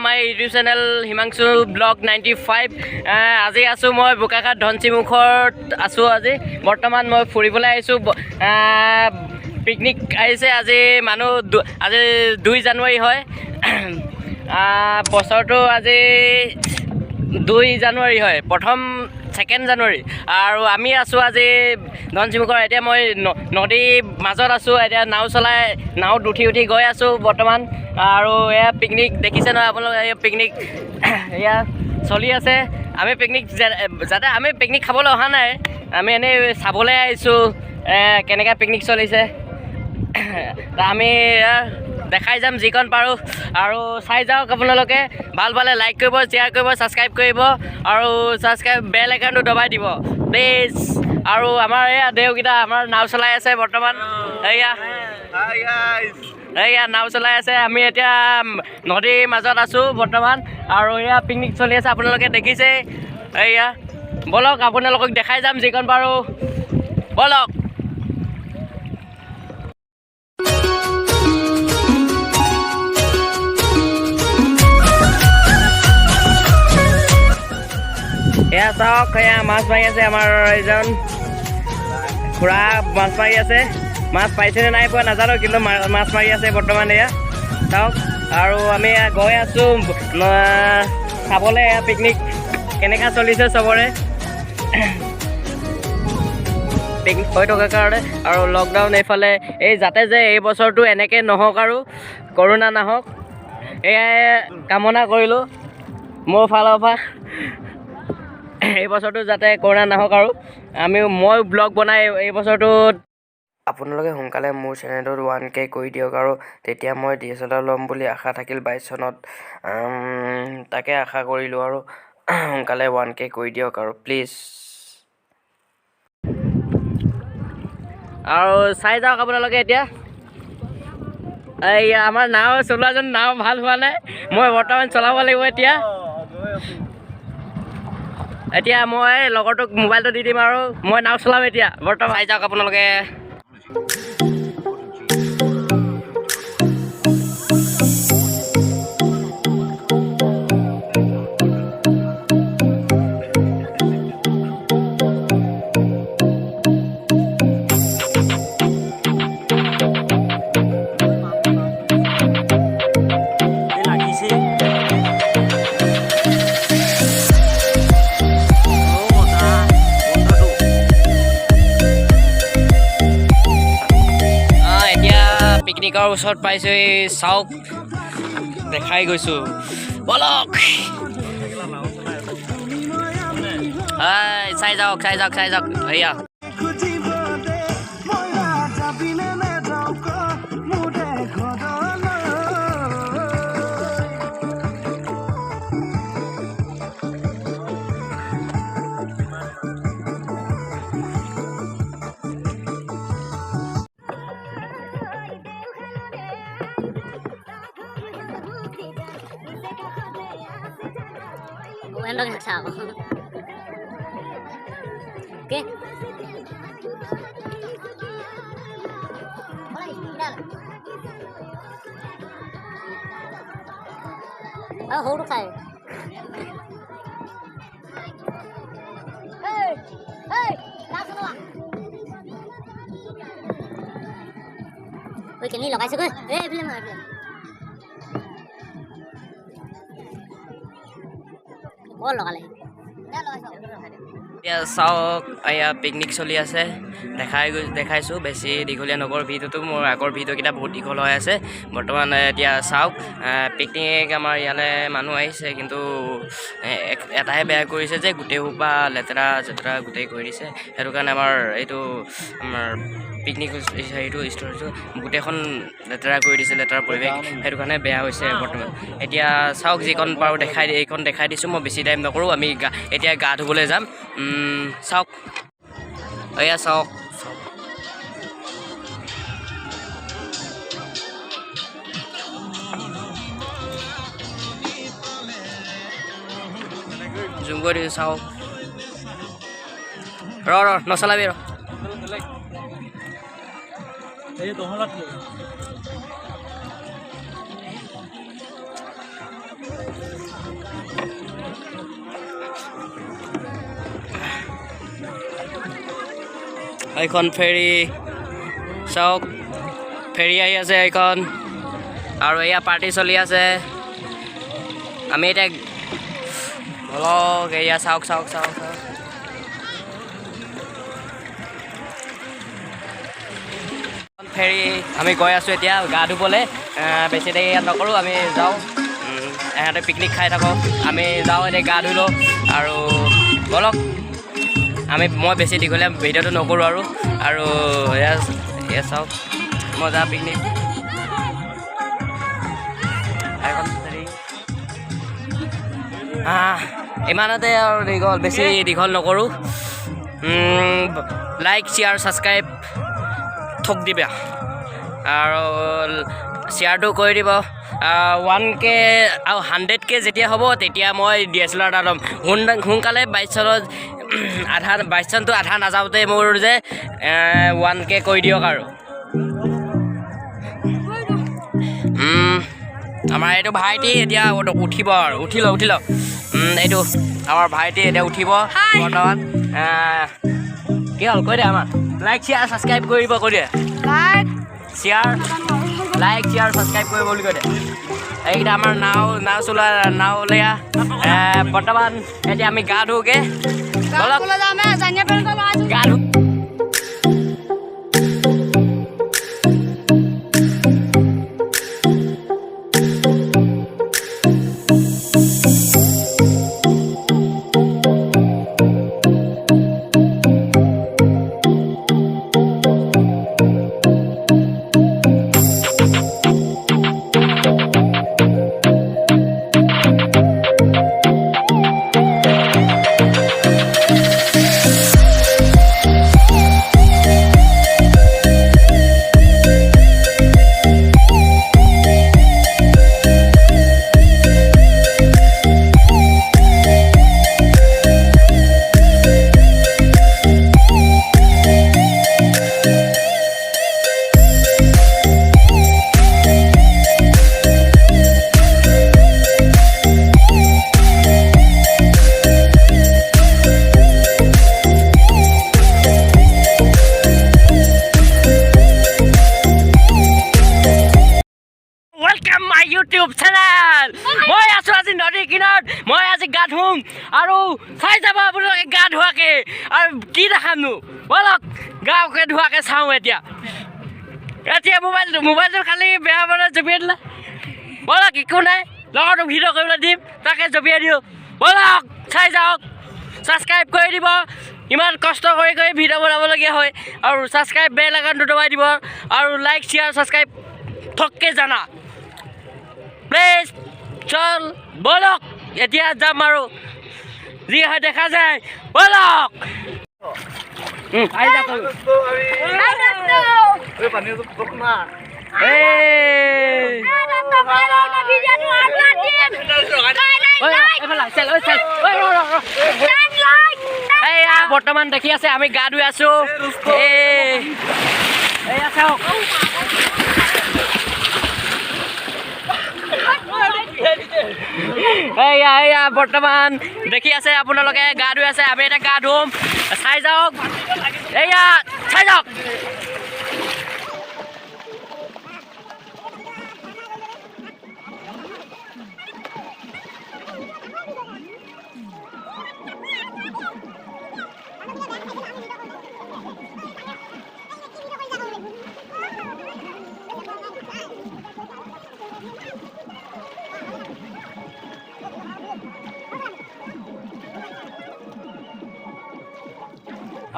my YouTube channel Himanshu blog 95 আজি আছো মই বোকাখাট ধনচিমুখত আছো আজি বৰ্তমান মই ফুৰিবলৈ আহিছো পিকনিক আহিছে আজি মানুহ আজি 2 জানুৱাৰী হয় বছৰটো আজি 2 জানুৱাৰী হয় প্ৰথম 2 জানুৱাৰী আৰু আমি আছো আজি ধনচিমুখৰ এতিয়া মই নদী মাজত আছো এতিয়া নাওত উঠি গৈ আছো বৰ্তমান আৰু এয়া পিকনিক দেখিছে নহয় আপোনালোকে এই পিকনিক এয়া চলি আছে আমি পিকনিক যাতে আমি পিকনিক খাবলৈ অহা নাই আমি এনেই চাবলৈ আহিছোঁ কেনেকৈ পিকনিক চলিছে আমি দেখাই যাম যিকণ পাৰোঁ আৰু চাই যাওক আপোনালোকে ভাল পালে লাইক কৰিব শ্বেয়াৰ কৰিব ছাবস্ক্ৰাইব কৰিব আৰু বেল আইকনটো দবাই দিব প্লিজ আৰু আমাৰ এয়া দেউকেইটা আমাৰ নাও চলাই আছে বৰ্তমান এয়া নাও চলাই আছে আমি এতিয়া নদীৰ মাজত আছোঁ বৰ্তমান আৰু এয়া পিকনিক চলি আছে আপোনালোকে দেখিছে এয়া বলক আপোনালোকক দেখাই যাম যিকণ পাৰোঁ বলক এয়া চাওক এয়া মাছ মাৰি আছে আমাৰ এজন খুৰা মাছ মাৰি আছে মাছ পাইছেনে নাই পোৱা নাজানো কিন্তু মাছ মাৰি আছে বৰ্তমান এয়া চাওক আৰু আমি গৈ আছোঁ চাবলৈ এয়া পিকনিক কেনেকৈ চলিছে চবৰে পিকনিক হৈ থকাৰ কাৰণে আৰু লকডাউন এইফালে এই যাতে যে এই বছৰটো এনেকৈ নহওক আৰু কৰোণা নাহক এয়াই কামনা কৰিলোঁ মোৰ ফালৰ পৰা এই বছৰটো যাতে কৰোণা নাহক আৰু মই ব্লগ বনাই এই বছৰটোত আপোনালোকে সোনকালে মোৰ চেনেলটোত 1K কৰি দিয়ক আৰু তেতিয়া মই DSLR ল'ম বুলি আশা থাকিল 22 চনত তাকে আশা কৰিলোঁ আৰু সোনকালে 1K কৰি দিয়ক আৰু প্লিজ আৰু চাই যাওক আপোনালোকে এতিয়া এই আমাৰ নাও চলোৱাজন নাও ভাল হোৱা নাই মই বৰ্তমান চলাব লাগিব এতিয়া মই লগৰটোক মোবাইলটো দি দিম আৰু মই নাও চলাম এতিয়া বৰ্তমান চাই যাওক আপোনালোকে পিকনিকৰ ওচৰত পাইছোঁ এই চাওক দেখাই গৈছোঁ বলক চাই যাওক এয়া em đang sao ok hú nó cày ôi cái này là cái gì cơ ê film này oh lagaলে এতিয়া চাওক এয়া পিকনিক চলি আছে দেখাইছোঁ বেছি দীঘলীয়া নগৰ ভিডিঅ'টো মোৰ আগৰ ভিডিঅ'কেইটা বহুত দীঘল হৈ আছে বৰ্তমান এতিয়া চাওক পিকনিক আমাৰ ইয়ালৈ মানুহ আহিছে কিন্তু এটাহে বেয়া কৰিছে যে গোটেই সোপা লেতেৰা গোটেই কৰি দিছে সেইটো কাৰণে আমাৰ পিকনিক হেৰিটো ষ্ট'ৰটো গোটেইখন লেতেৰা কৰি দিছে লেতেৰা পৰিৱেশ সেইটো কাৰণে বেয়া হৈছে বৰ্তমান এতিয়া চাওক যিকণ পাৰোঁ এইখন দেখাই দিছোঁ মই বেছি টাইম নকৰোঁ আমি এতিয়া গা ধুবলৈ যাম চাওক এয়া চাওক জুম কৰি দিছোঁ চাওক ৰ নচলাবি ৰ এই দহলাত এইখন ফেৰী চাওক ফেৰী আহি আছে এইখন আৰু এয়া পাৰ্টি চলি আছে আমি এতিয়া অলপ এয়া চাওক ফেৰী আমি গৈ আছোঁ এতিয়া গা ধুবলৈ বেছি দেৰি ইয়াত নকৰোঁ আমি যাওঁ ইহঁতে পিকনিক খাই থাকক আমি যাওঁ এতিয়া গা ধুই লওঁ আৰু ব'লক মই বেছি দীঘলীয়া ভিডিঅ'টো নকৰোঁ আৰু এয়া চাওক মজা পিকনিক ইমানতে আৰু বেছি দীঘল নকৰোঁ লাইক শ্বেয়াৰ ছাবস্ক্ৰাইব ঠক দিবা আৰু শ্বেয়াৰটো কৰি দিব 1K আৰু 100K যেতিয়া হ'ব তেতিয়া মই DSLR এটা ল'ম সোনকালে 22 চনত বাইছ চনটো আধা নাযাওঁতে মোৰ যে 1K কৰি দিয়ক আৰু আমাৰ এইটো ভাইটি এতিয়া উঠিব আৰু উঠি লওক এইটো আমাৰ ভাইটি এতিয়া উঠিব বৰ্তমান কি হ'ল কৈ দে আমাৰ লাইক শ্বেয়াৰ ছাবস্ক্ৰাইব কৰিব কৈ দে লাইক শ্বেয়াৰ ছাবস্ক্ৰাইব কৰিব বুলি কৈ দে এইকেইটা আমাৰ নাওলীয়া বৰ্তমান এতিয়া আমি গা ধুওঁগৈ গা ধু YouTube চেনেল মই আছোঁ আজি নদীৰ কিনাৰত মই আজি গা ধুম আৰু চাই যাব আপোনালোকে গা ধোৱাকে আৰু কি দেখামনো ব'লক গাঁৱকে ধোৱাকে চাওঁ এতিয়া মোবাইলটো খালি বেয়া বনাই জপিয়াই দিলে ব'লক একো নাই লগৰটো ভিডিঅ' কৰিবলৈ দিম তাকে জপিয়াই দিওঁ ব'লক চাই যাওক ছাবস্ক্ৰাইব কৰি দিব ইমান কষ্ট কৰি ভিডিঅ' বনাবলগীয়া হয় আৰু ছাবস্ক্ৰাইব বেল আইকনটো দবাই দিব আৰু লাইক শ্বেয়াৰ ছাবস্ক্ৰাইব ঠককৈ জানা প্লিজ চল ব'লক এতিয়া যাম আৰু যি হয় দেখা যায় ব'লক বৰ্তমান দেখি আছে আমি গা ধুই আছোঁ এয়া চাওক এয়া বৰ্তমান দেখি আছে আপোনালোকে গা ধুই আছে আমি এতিয়া গা ধুম চাই যাওক এয়া চাই যাওক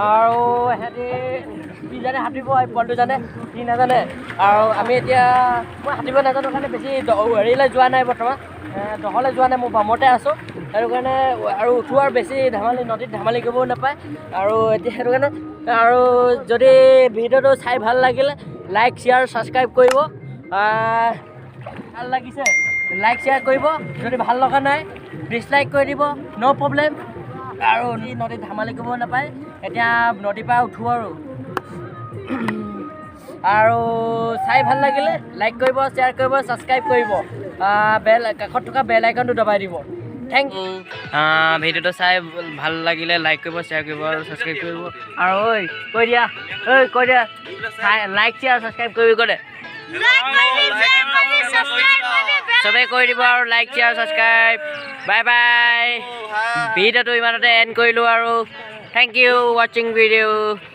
আৰু সিহঁতি কি জানে সাঁতুৰিব পোৱালিটো জানে কি নাজানে আৰু আমি এতিয়া মই সাঁতুৰিব নাজানো কাৰণে বেছি হেৰিলৈ যোৱা নাই বৰ্তমান দহলৈ যোৱা নাই মই বামতে আছোঁ সেইটো কাৰণে আৰু উঠোৱাৰ বেছি নদীত ধেমালি কৰিবও নাপায় আৰু এতিয়া সেইটো কাৰণে আৰু যদি ভিডিঅ'টো চাই ভাল লাগিলে লাইক শ্বেয়াৰ ছাবস্ক্ৰাইব কৰিব ভাল লাগিছে লাইক শ্বেয়াৰ কৰিব যদি ভাল লগা নাই ডিছলাইক কৰি দিব ন' প্ৰব্লেম আৰু নদীত ধেমালি কৰিব নাপায় এতিয়া নদীৰ পৰা উঠোঁ আৰু চাই ভাল লাগিলে লাইক কৰিব শ্বেয়াৰ কৰিব ছাবস্ক্ৰাইব কৰিব কাষত থকা বেল আইকনটো দবাই দিব থেংক ইউ ভিডিঅ'টো চাই ভাল লাগিলে লাইক কৰিব শ্বেয়াৰ কৰিব আৰু ছাবস্ক্ৰাইব কৰিব আৰু কৈ দিয়া লাইক শ্বেয়াৰ ছাবস্ক্ৰাইব কৰিব কৈ দে চবেই কৰি দিব আৰু like share subscribe bye bye ভিডিঅ'টো ইমানতে এণ্ড কৰিলোঁ আৰু থেংক ইউ ৱাচিং ভিডিঅ'